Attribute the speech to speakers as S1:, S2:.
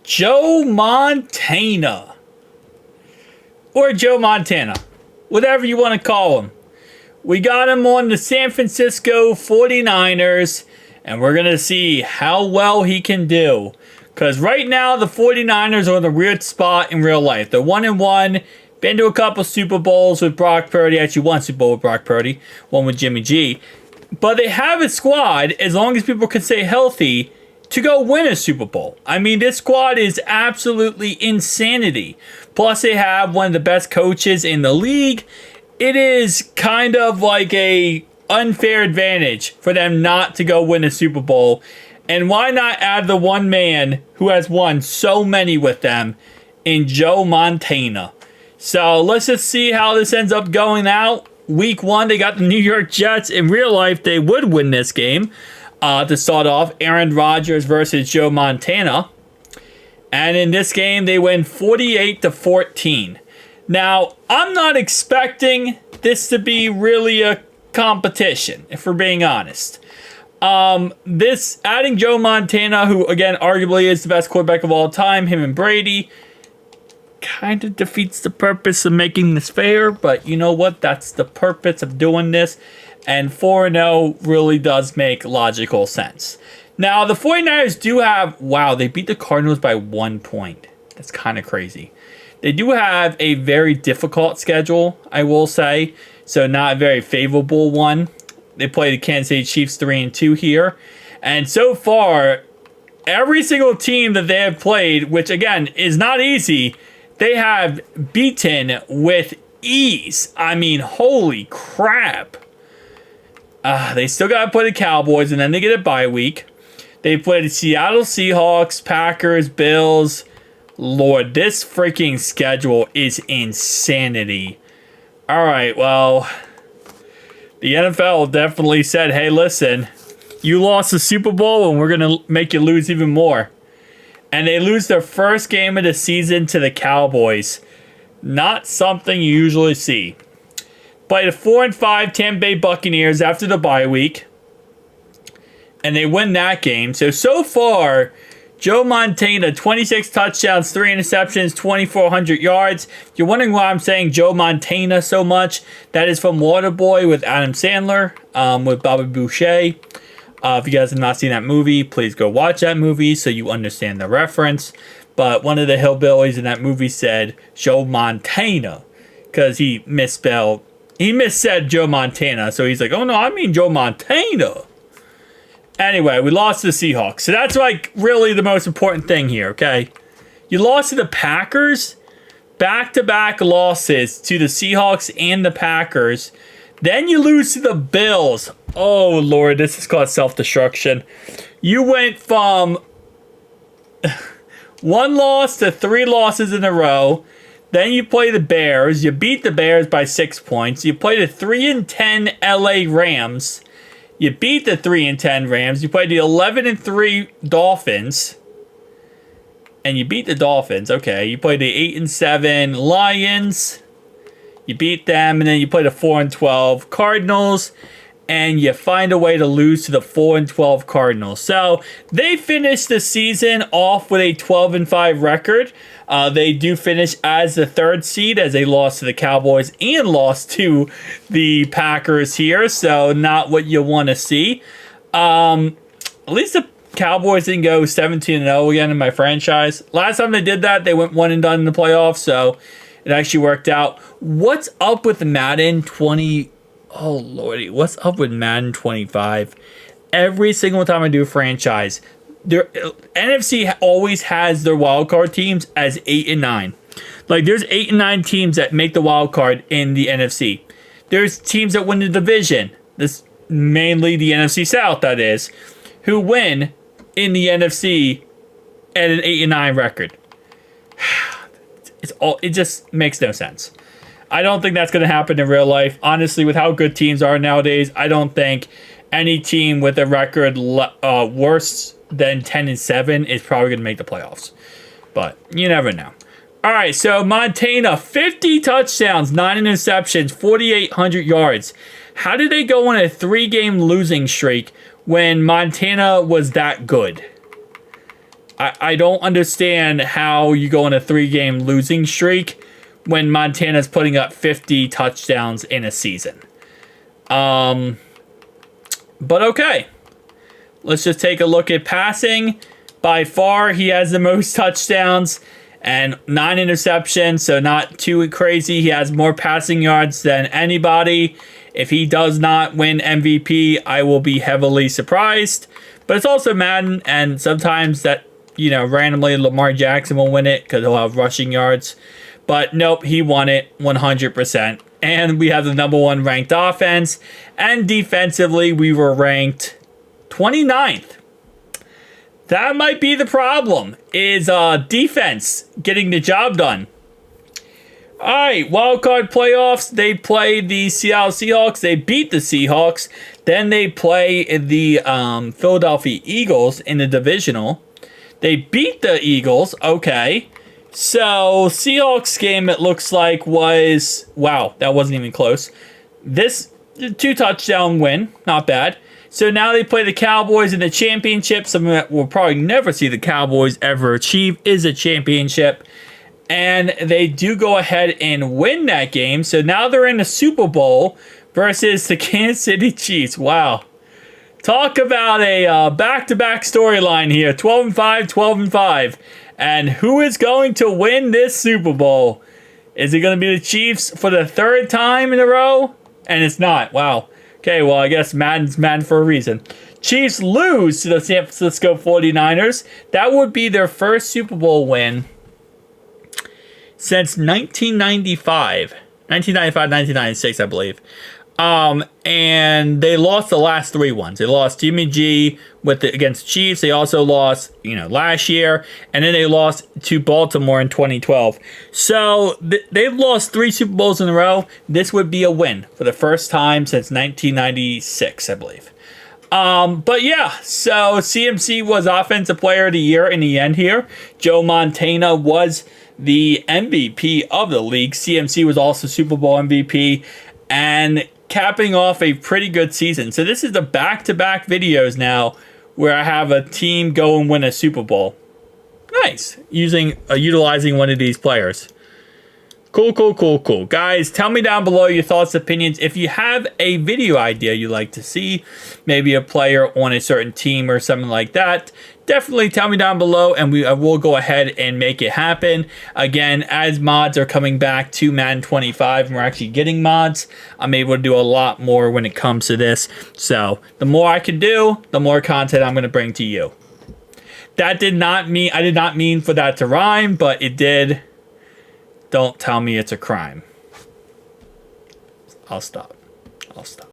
S1: Joe Montana. Or Joe Montana. Whatever you want to call him. We got him on the San Francisco 49ers. And we're going to see how well he can do. Because right now, the 49ers are in a weird spot in real life. They're 1-1. Been to a couple Super Bowls with Brock Purdy. Actually, one Super Bowl with Brock Purdy. One with Jimmy G. But they have a squad, as long as people can stay healthy, to go win a Super Bowl. I mean, this squad is absolutely insanity. Plus, they have one of the best coaches in the league. It is kind of like a unfair advantage for them not to go win a Super Bowl. And why not add the one man who has won so many with them in Joe Montana? So let's just see how this ends up going out. Week 1, they got the New York Jets. In real life, they would win this game. To start off, Aaron Rodgers versus Joe Montana. And in this game, they win 48-14. Now, I'm not expecting this to be really a competition, if we're being honest. This adding Joe Montana, who again arguably is the best quarterback of all time, him and Brady, kind of defeats the purpose of making this fair. But you know what? That's the purpose of doing this. And 4-0 really does make logical sense. Now, the 49ers do have... Wow, they beat the Cardinals by 1 point. That's kind of crazy. They do have a very difficult schedule, I will say. So, not a very favorable one. They play the Kansas City Chiefs 3-2 here. And so far, every single team that they have played, which, again, is not easy, they have beaten with ease. I mean, holy crap. They still got to play the Cowboys, and then they get a bye week. They play the Seattle Seahawks, Packers, Bills. Lord, this freaking schedule is insanity. All right, well, the NFL definitely said, hey, listen, you lost the Super Bowl, and we're going to make you lose even more. And they lose their first game of the season to the Cowboys. Not something you usually see. Play the 4-5 Tampa Bay Buccaneers after the bye week. And they win that game. So far, Joe Montana, 26 touchdowns, 3 interceptions, 2,400 yards. You're wondering why I'm saying Joe Montana so much. That is from Waterboy with Adam Sandler, with Bobby Boucher. If you guys have not seen that movie, please go watch that movie so you understand the reference. But one of the hillbillies in that movie said Joe Montana because he misspelled. He missaid Joe Montana, so he's like, oh no, I mean Joe Montana. Anyway, we lost to the Seahawks. So that's like really the most important thing here, okay? You lost to the Packers. Back-to-back losses to the Seahawks and the Packers. Then you lose to the Bills. Oh, Lord, this is called self-destruction. You went from 1 loss to 3 losses in a row. Then you play the Bears. You beat the Bears by 6 points. You play the 3-10 LA Rams. You beat the 3-10 Rams. You play the 11-3 Dolphins. And you beat the Dolphins. Okay. You play the 8-7 Lions. You beat them. And then you play the 4-12 Cardinals. And you find a way to lose to the 4-12 Cardinals. So they finished the season off with a 12-5 record. They do finish as the 3rd seed as they lost to the Cowboys and lost to the Packers here. So not what you want to see. At least the Cowboys didn't go 17-0 again in my franchise. Last time they did that, they went 1 and done in the playoffs. So it actually worked out. What's up with Madden 20? Oh, Lordy. What's up with Madden 25? Every single time I do a franchise, NFC always has their wildcard teams as 8 and 9. Like, there's 8 and 9 teams that make the wildcard in the NFC. There's teams that win the division. This mainly the NFC South, that is, who win in the NFC at an 8 and 9 record. It just makes no sense. I don't think that's going to happen in real life. Honestly, with how good teams are nowadays, I don't think any team with a record worse than 10-7 is probably going to make the playoffs. But you never know. All right, so Montana, 50 touchdowns, 9 interceptions, 4,800 yards. How did they go on a 3-game losing streak when Montana was that good? I don't understand how you go on a 3-game losing streak when Montana's putting up 50 touchdowns in a season. But okay. Let's just take a look at passing. By far, he has the most touchdowns and 9 interceptions, so not too crazy. He has more passing yards than anybody. If he does not win MVP, I will be heavily surprised. But it's also Madden, and sometimes that, randomly Lamar Jackson will win it because he'll have rushing yards. But nope, he won it 100%. And we have the number 1 ranked offense. And defensively, we were ranked 29th. That might be the problem, is defense getting the job done. All right, wildcard playoffs. They play the Seattle Seahawks. They beat the Seahawks. Then they play the Philadelphia Eagles in the divisional. They beat the Eagles. Okay. So, Seahawks game, it looks like, was... Wow, that wasn't even close. This 2-touchdown win. Not bad. So, now they play the Cowboys in the championship. Something that we'll probably never see the Cowboys ever achieve is a championship. And they do go ahead and win that game. So, now they're in the Super Bowl versus the Kansas City Chiefs. Wow. Talk about a back-to-back storyline here. 12-5, 12-5. And who is going to win this Super Bowl? Is it going to be the Chiefs for the 3rd time in a row? And it's not. Wow. Okay, well, I guess Madden's Madden for a reason. Chiefs lose to the San Francisco 49ers. That would be their first Super Bowl win since 1995. 1995, 1996, I believe. And they lost the last 3 ones. They lost Jimmy G against Chiefs. They also lost, last year. And then they lost to Baltimore in 2012. So they've lost 3 Super Bowls in a row. This would be a win for the first time since 1996, I believe. But yeah, so CMC was Offensive Player of the Year in the end here. Joe Montana was the MVP of the league. CMC was also Super Bowl MVP. And capping off a pretty good season. So this is the back-to-back videos now where I have a team go and win a Super Bowl. Nice. Utilizing one of these players. Cool. Guys, tell me down below your thoughts, opinions. If you have a video idea you'd like to see, maybe a player on a certain team or something like that, definitely tell me down below and we'll go ahead and make it happen. Again, as mods are coming back to Madden 25 and we're actually getting mods, I'm able to do a lot more when it comes to this. So the more I can do, the more content I'm going to bring to you. I did not mean for that to rhyme, but it did. Don't tell me it's a crime. I'll stop.